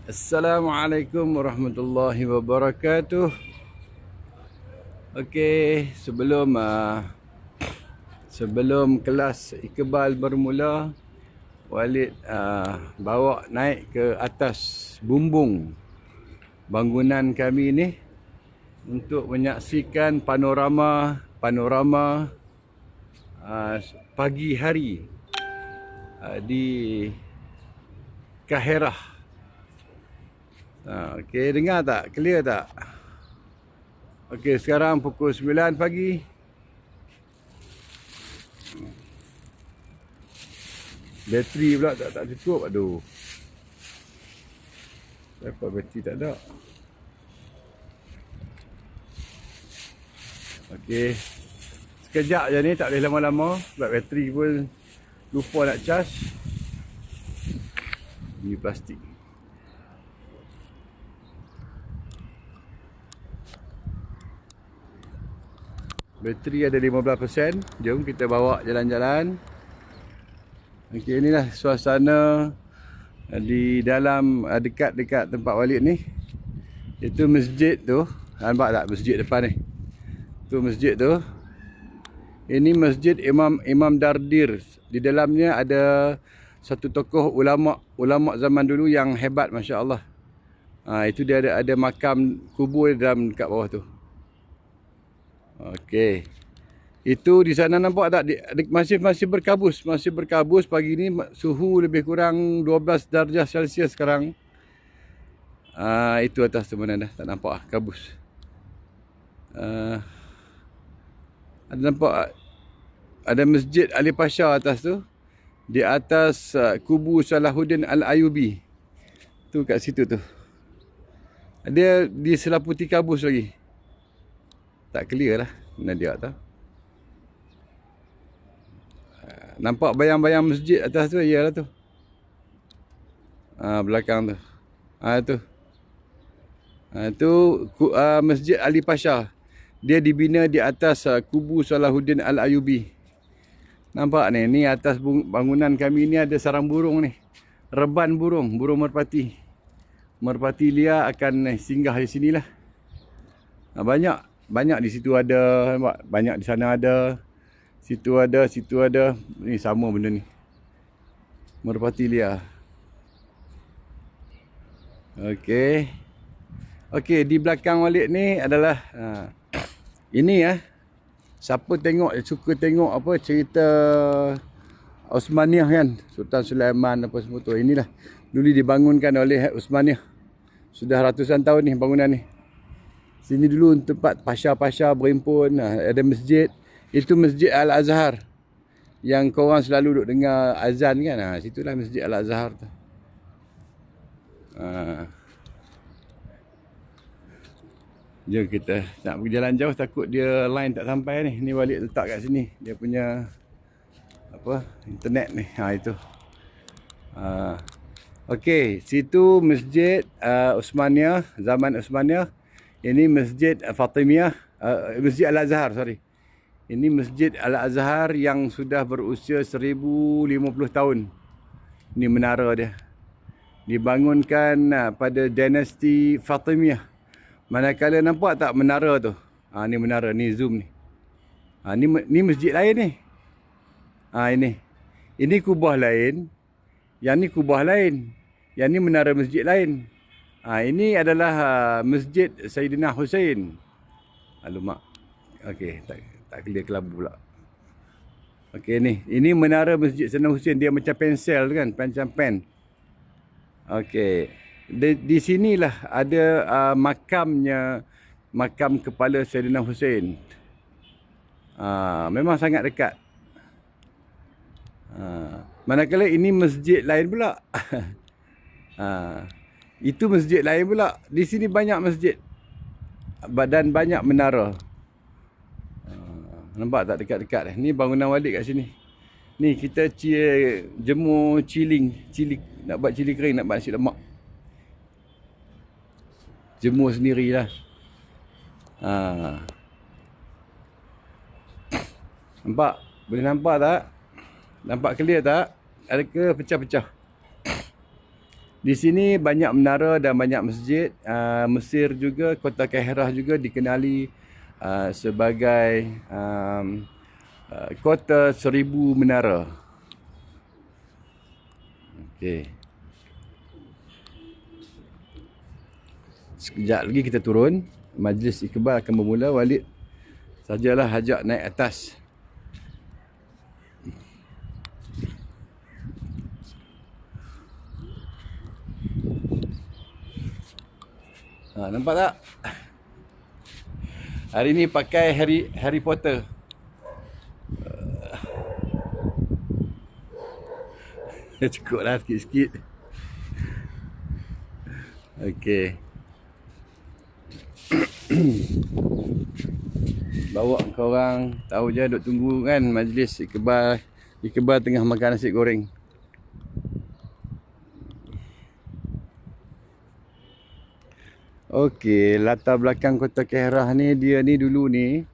Assalamualaikum warahmatullahi wabarakatuh. Okey, sebelum kelas Iqbal bermula, Walid bawa naik ke atas bumbung bangunan kami ni untuk menyaksikan panorama pagi hari di Kahirah. Okey, dengar tak? Clear tak? Okey, sekarang pukul 9 pagi. Bateri pula tak cukup. Aduh. Kenapa bateri tak ada? Okey. Sekejap je ni, tak boleh lama-lama sebab bateri pun lupa nak charge. Ini plastik. Bateri ada 15%. Jom kita bawa jalan-jalan. Okey, inilah suasana di dalam dekat tempat Walid ni. Itu masjid tu. Nampak tak masjid depan ni? Tu masjid tu. Ini masjid Imam Dardir. Di dalamnya ada satu tokoh ulama zaman dulu yang hebat, masya-Allah. Itu dia ada makam kubur dalam dekat bawah tu. Okey. Itu di sana nampak tak masih berkabus pagi ni, suhu lebih kurang 12 darjah Celsius sekarang. Itu atas tu mana dah tak nampak kabus. Ada nampak ada Masjid Ali Pasha atas tu. Di atas kubu Salahuddin Al-Ayyubi. Tu kat situ tu. Dia diselaputi kabus lagi. Tak clear lah. Mana dia tak? Nampak bayang-bayang masjid atas tu? Iyalah tu. Belakang tu. Tu. Itu Masjid Ali Pasha. Dia dibina di atas kubu Salahuddin Al-Ayyubi. Nampak ni, ni atas bangunan kami ni ada sarang burung ni. Reban burung merpati. Merpati liar akan singgah di sinilah. Banyak di situ ada, nampak? Banyak di sana ada. Situ ada. Ni sama benda ni. Merpati liar. Okey, di belakang Walid ni adalah ini siapa suka tengok apa cerita Osmaniyah kan, Sultan Sulaiman apa semua tu. Inilah dulu dibangunkan oleh Osmaniyah. Sudah ratusan tahun ni bangunan ni. Sini dulu tempat pasha-pasha berhimpun. Ada masjid. Itu Masjid Al-Azhar. Yang korang selalu duk dengar azan kan. Situlah Masjid Al-Azhar tu. Jom kita nak pergi jalan jauh, takut dia line tak sampai ni. Ni Walid letak kat sini. Dia punya internet ni. Itu. Okey, situ Masjid Osmaniyah, zaman Osmaniyah. Ini Masjid Fatimiyah, Masjid Al-Azhar, sorry. Ini Masjid Al-Azhar yang sudah berusia 1050 tahun. Ini menara dia. Dibangunkan pada dinasti Fatimiyah. Manakala nampak tak menara tu? Ni menara, ni zoom ni. Ni masjid lain ni. Ini. Ini kubah lain. Yang ni kubah lain. Yang ni menara masjid lain. Ini adalah Masjid Sayyidina Hussein. Alamak. Okey, tak clear kelabu pula. Okey ni. Ini menara Masjid Sayyidina Hussein. Dia macam pensel kan, macam pen. Okey. Di sinilah ada makam kepala Sayyidina Hussein. Memang sangat dekat. Manakala ini masjid lain pula. Itu masjid lain pula. Di sini banyak masjid. Dan banyak menara. Nampak tak dekat-dekat? Ni bangunan Walid kat sini. Ni kita jemur cili. Nak buat cili kering, nak buat nasi lemak. Jemur sendirilah. Nampak? Boleh nampak tak? Nampak clear tak? Ada ke pecah-pecah? Di sini banyak menara dan banyak masjid. Mesir juga, kota Kairah juga dikenali sebagai kota 1000 menara. Okey. Sekejap lagi kita turun. Majlis Iqbal akan bermula. Walid sajalah ajak naik atas. Nampak tak? Hari ni pakai Harry Potter. Cukup lah sikit-sikit. Okey. Bawa korang tahu je, duk tunggu kan majlis Iqbal. Iqbal tengah makan nasi goreng. Okey, latar belakang kota Kairah ni, dia ni dulu ni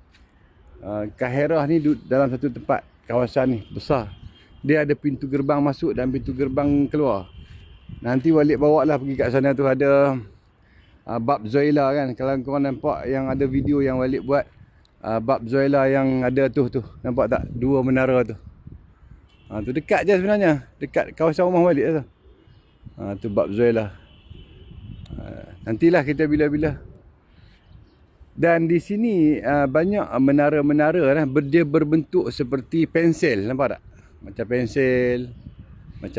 Kairah ni dalam satu tempat, kawasan ni besar. Dia ada pintu gerbang masuk dan pintu gerbang keluar. Nanti Walid bawa lah pergi kat sana tu, ada Bab Zoila kan. Kalau korang nampak yang ada video yang Walid buat, Bab Zoila yang ada tu, nampak tak? 2 menara tu. Tu dekat je sebenarnya, dekat kawasan rumah Walid tu. Tu Bab Zoila. Nantilah kita bila-bila. Dan di sini banyak menara-menara lah. Dia berbentuk seperti pensel, nampak tak? Macam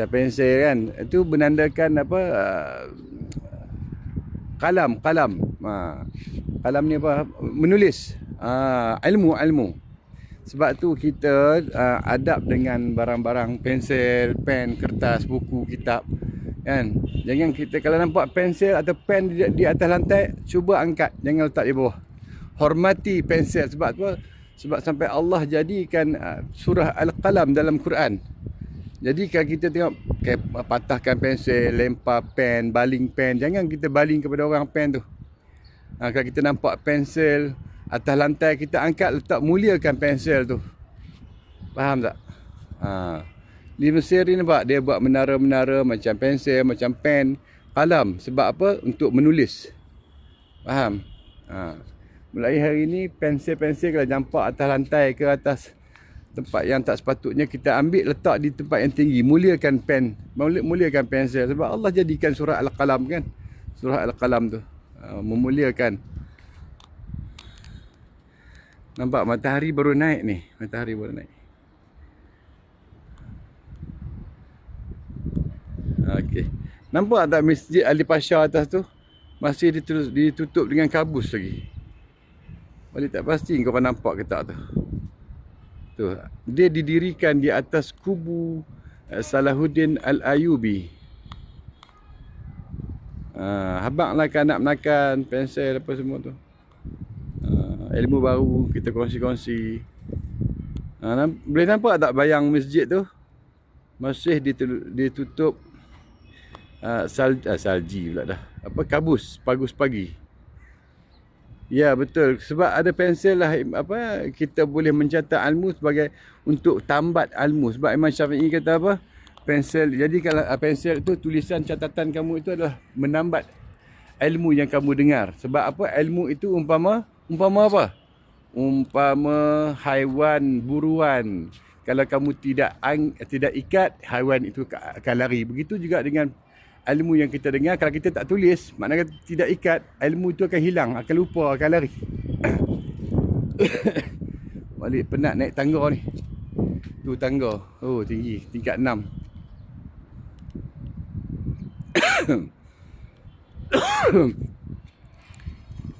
pensel kan. Itu menandakan apa? Kalam. Kalam ni apa? Menulis. Ilmu. Sebab tu kita adab dengan barang-barang pensel, pen, kertas, buku, kitab. Kan? Jangan kita kalau nampak pensel atau pen di atas lantai, cuba angkat, jangan letak di bawah. Hormati pensel. Sebab apa? Sebab sampai Allah jadikan surah Al-Qalam dalam Quran. Jadi kalau kita tengok patahkan pensel, lempar pen, baling pen, jangan kita baling kepada orang pen tu. Kalau kita nampak pensel atas lantai, kita angkat, letak, muliakan pensel tu. Faham tak? Di Mesir ni nampak dia buat menara-menara macam pensel, macam pen, kalam. Sebab apa? Untuk menulis. Faham? Mulai hari ni pensel-pensel kalau nampak atas lantai ke atas tempat yang tak sepatutnya, kita ambil letak di tempat yang tinggi. Muliakan pen, muliakan pensel. Sebab Allah jadikan surah Al-Qalam kan. Surah Al-Qalam tu memuliakan. Nampak matahari baru naik ni. Matahari baru naik. Okey. Nampak tak Masjid Ali Pasha atas tu? Masih ditutup dengan kabus lagi. Balik tak pasti kau nampak ke tak tu. Tu. Dia didirikan di atas kubu Salahuddin Al-Ayyubi. Habanglah kanak-kanak pensel apa semua tu. Ilmu baru kita kongsi-kongsi. Boleh nampak tak bayang masjid tu? Masih ditutup salji pula dah. Apa, kabus, pagus pagi. Ya betul, sebab ada pensel lah, apa, kita boleh mencatat ilmu sebagai untuk tambat ilmu. Sebab Imam Syafi'i kata apa? Pensel, jadi kalau pensel itu, tulisan catatan kamu itu adalah menambat ilmu yang kamu dengar. Sebab apa? Ilmu itu umpama apa? Umpama haiwan buruan. Kalau kamu tidak ikat, haiwan itu akan lari. Begitu juga dengan ilmu yang kita dengar. Kalau kita tak tulis, maknanya tidak ikat, ilmu itu akan hilang, akan lupa, akan lari. Balik penat naik tangga ni. Tu tangga. Oh tinggi, tingkat 6.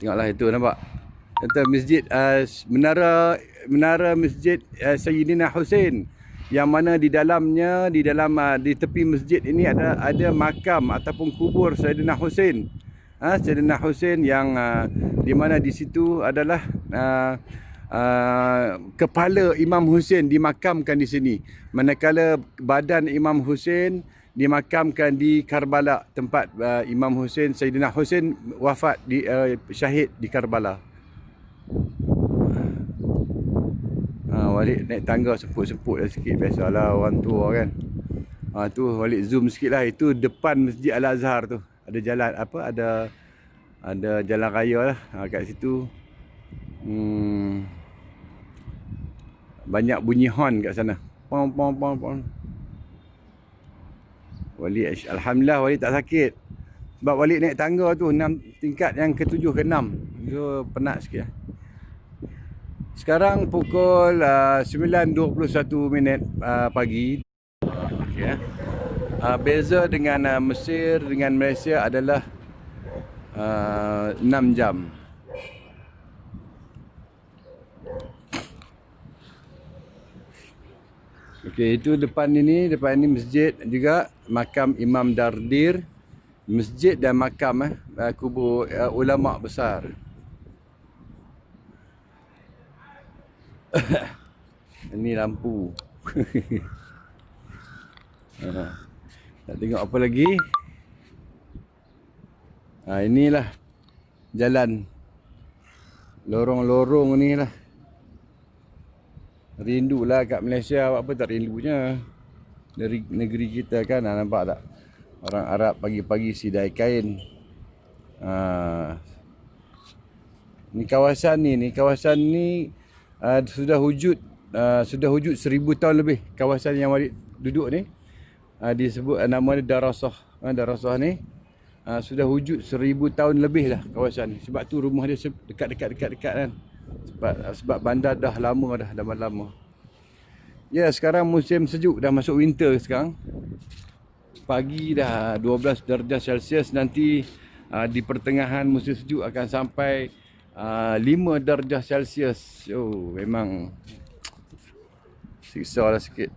Tengoklah itu, nampak? Kata masjid, menara masjid Sayyidina Husain, yang mana di dalamnya, di tepi masjid ini ada makam ataupun kubur Sayyidina Husain. Sayyidina Husain yang di mana di situ adalah kepala Imam Husain dimakamkan di sini. Manakala badan Imam Husain dimakamkan di Karbala, tempat Imam Husain, Sayyidina Husain wafat syahid di Karbala. Balik naik tangga semput-semput dah sikit, biasalah orang tua kan. Tu Walid zoom sikit lah. Itu depan Masjid Al-Azhar tu. Ada jalan apa? Ada jalan raya lah. Kat situ. Banyak bunyi horn kat sana. Pom pom pom pom. Walid, alhamdulillah Walid tak sakit. Sebab Walid naik tangga tu 6 tingkat yang ke-7 ke-6. So penat sikit lah. Sekarang pukul 9.21 pagi. Okay. Beza dengan Mesir dengan Malaysia adalah 6 jam. Okey, itu depan ini masjid juga, makam Imam Dardir, masjid dan makam kubur ulama besar. Ini lampu. Tak tengok apa lagi. Inilah jalan lorong-lorong ni lah. Rindulah kat Malaysia, apa tak rindunya. Dari negeri kita kan, nampak tak? Orang Arab pagi-pagi sidai kain. Ni kawasan ni sudah wujud 1000 tahun lebih. Kawasan yang Walid duduk ni disebut nama dia Darasah. Darasah ni sudah wujud 1000 tahun lebih lah kawasan ni. Sebab tu rumah dia dekat kan. Sebab bandar dah lama. Ya, sekarang musim sejuk, dah masuk winter sekarang. Pagi dah 12 darjah Celsius, nanti di pertengahan musim sejuk akan sampai 5 darjah Celsius. Oh, memang siksa lah sikit.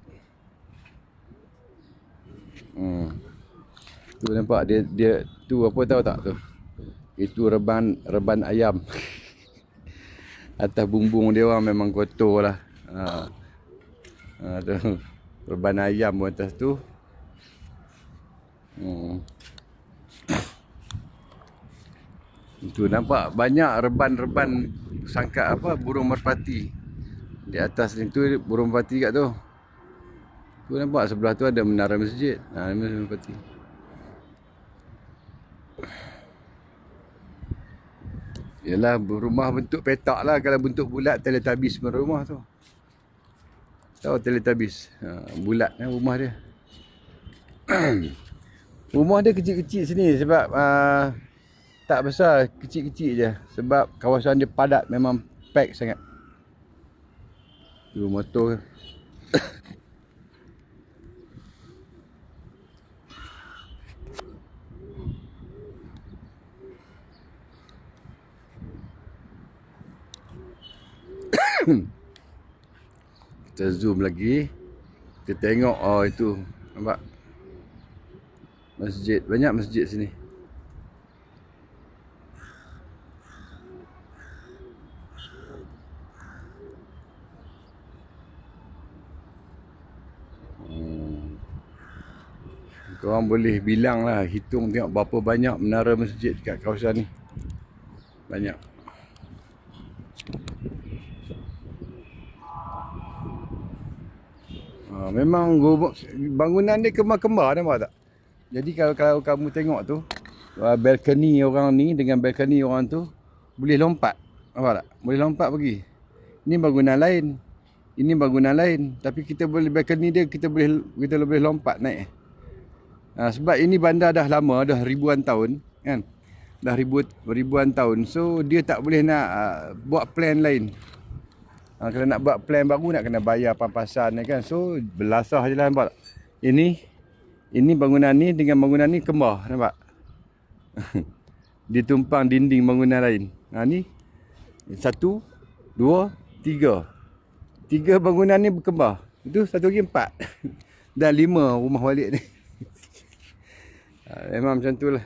Tu nampak dia tu apa tahu tak tu? Itu reban ayam. Atas bumbung dia orang memang kotor lah. Tu reban ayam pun atas tu. Itu nampak banyak reban sangka apa, burung merpati. Di atas ni tu burung merpati kat tu. Tu nampak sebelah tu ada menara masjid. Menara merpati. Yalah, rumah bentuk petak lah. Kalau bentuk bulat, Teletubbies rumah tu. Tahu Teletubbies? Bulat rumah dia. Rumah dia kecil-kecil sini sebab tak besar, kecil-kecil je. Sebab kawasan dia padat, memang pack sangat. Tu motor. Kita zoom lagi. Kita tengok, itu nampak masjid, banyak masjid sini. Korang boleh bilang lah, hitung tengok berapa banyak menara masjid kat kawasan ni. Banyak. Memang bangunan ni kembar-kembar, nampak tak? Jadi kalau kamu tengok tu, balkoni orang ni dengan balkoni orang tu boleh lompat. Nampak tak? Boleh lompat pergi. Ini bangunan lain. Ini bangunan lain. Tapi kita boleh, balkoni dia kita boleh lompat naik. Sebab ini bandar dah lama, dah ribuan tahun kan. Dah ribuan tahun. So dia tak boleh nak buat plan lain. Kalau nak buat plan baru nak kena bayar pampasan kan. So belasah je lah, nampak tak? Ini bangunan ni dengan bangunan ni kembar, nampak? Ditumpang dinding bangunan lain. Ni 1, 2, 3. 3 bangunan ni berkembar. Itu satu lagi 4. Dan 5 rumah Walid ni. Memang macam tu lah.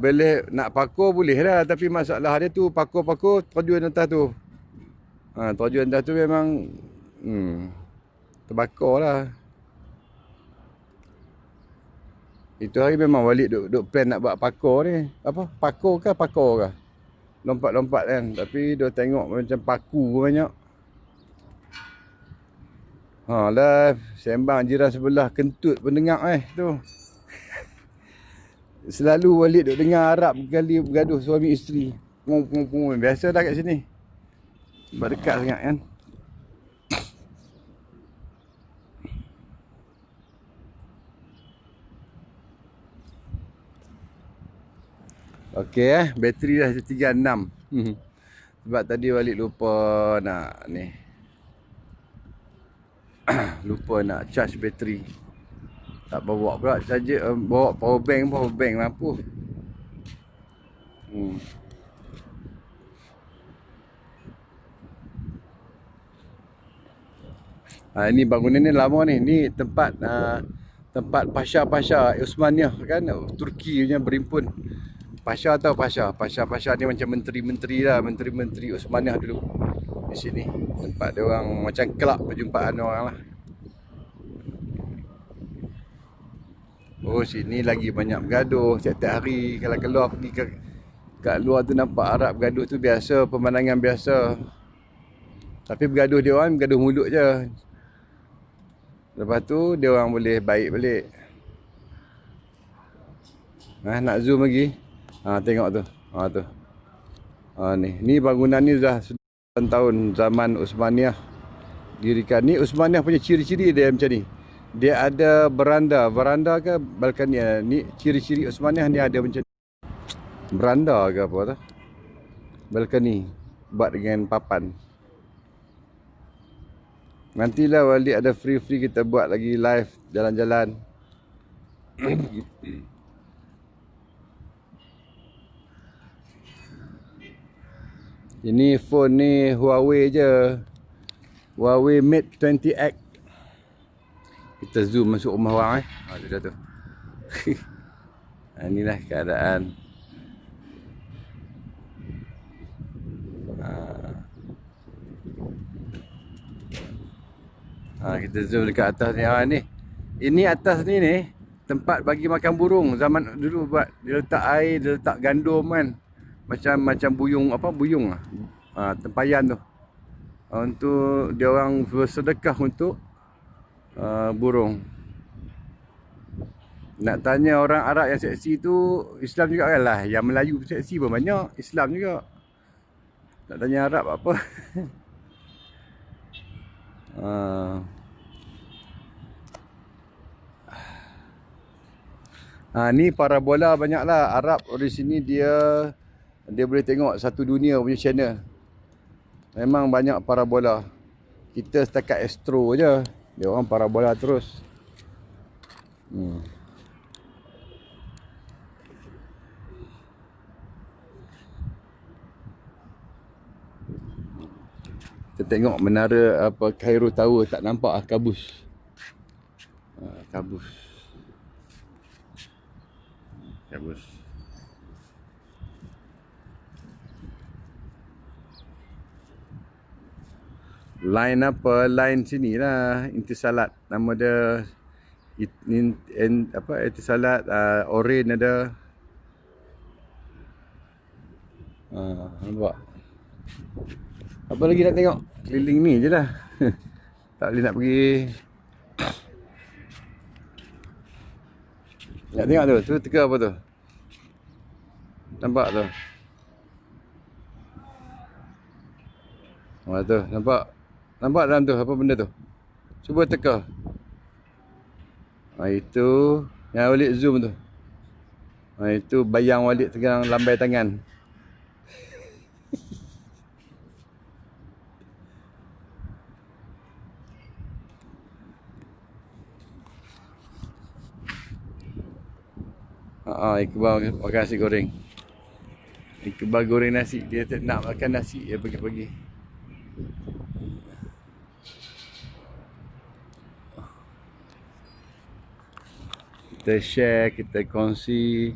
Boleh nak pakur boleh lah. Tapi masalah dia tu pakur-pakur terjun atas tu. Terjun atas tu memang terbakar lah. Itu hari memang Walid duk plan nak buat pakur ni. Apa? Pakur kah? Lompat-lompat kan. Tapi dia tengok macam paku banyak. Ha live sembang jiran sebelah kentut pendengar tu. Selalu Walid duk dengar Arab kali bergaduh suami isteri. Pung. Biasa dah kat sini. Sebab dekat sangat kan. Okey bateri dah 36. Sebab tadi Walid lupa nak ni. Lupa nak charge bateri. Tak bawa pula charger, bawa power bank mampu. Ini bangunan ni lama ni. Ni tempat tempat Pasha Osmaniyah kan, Turki punya berimpun. Pasha tahu Pasha? Pasha ni macam menteri-menteri lah, menteri-menteri Osmaniyah dulu. Di sini tempat dia orang macam kelab perjumpaan orang lah. Oh sini lagi banyak bergaduh setiap hari. Kalau keluar pergi kat luar tu nampak Arab bergaduh tu biasa, pemandangan biasa. Tapi bergaduh dia orang bergaduh mulut je. Lepas tu dia orang boleh baik balik. Nak zoom lagi. Tengok tu. Tu. Ni bangunan ni dah 9 tahun zaman Osmaniyah dirikan. Ni Osmaniyah punya ciri-ciri dia macam ni. Dia ada veranda ke balkoni. Ni ciri-ciri Osmaniyah ni ada macam ni. Beranda ke apa tu? Balkoni buat dengan papan. Nantilah Walid ada free kita buat lagi live jalan-jalan. Ini phone ni Huawei je. Huawei Mate 20X. Kita zoom masuk rumah orang tu dah tu. Inilah keadaan. Kita zoom dekat atas ni. Ini atas ni tempat bagi makan burung. Zaman dulu buat dia letak air, dia letak gandum kan. Macam buyung tempayan tu. Untuk dia orang bersedekah untuk burung. Nak tanya orang Arab yang seksi tu Islam juga kan lah. Yang Melayu seksi pun banyak, Islam juga. Nak tanya Arab apa? Ni parabola banyaklah. Arab di sini dia boleh tengok satu dunia punya channel. Memang banyak parabola. Kita setakat Astro je. Dia orang parabola terus. Kita tengok menara Cairo Tower, tak nampak kabus. Kabus. Line line sini lah, Intisalat. Nama dia Intisalat, Orange ada. Nampak. Apa lagi nak tengok? Keliling ni je dah. Tak boleh nak pergi. Nak tengok tu teka apa tu? Nampak tu? Tu, nampak? Nampak dalam tu apa benda tu? Cuba teka. Itu yang Walid zoom tu. Itu bayang Walid tengah lambai tangan. Iqbal makan nasi goreng. Iqbal goreng nasi. Dia tak nak makan nasi dia pagi-pagi. Kita share, kita kongsi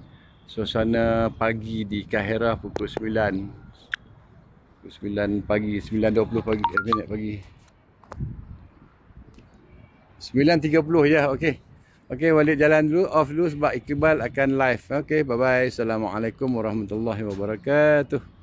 suasana pagi di Kahirah pukul 9. Pukul 9 pagi, 9.20 pagi, minit pagi. 9.30 je, okey. Okey, Walid jalan dulu, off dulu sebab Iqbal akan live. Okey, bye-bye. Assalamualaikum warahmatullahi wabarakatuh.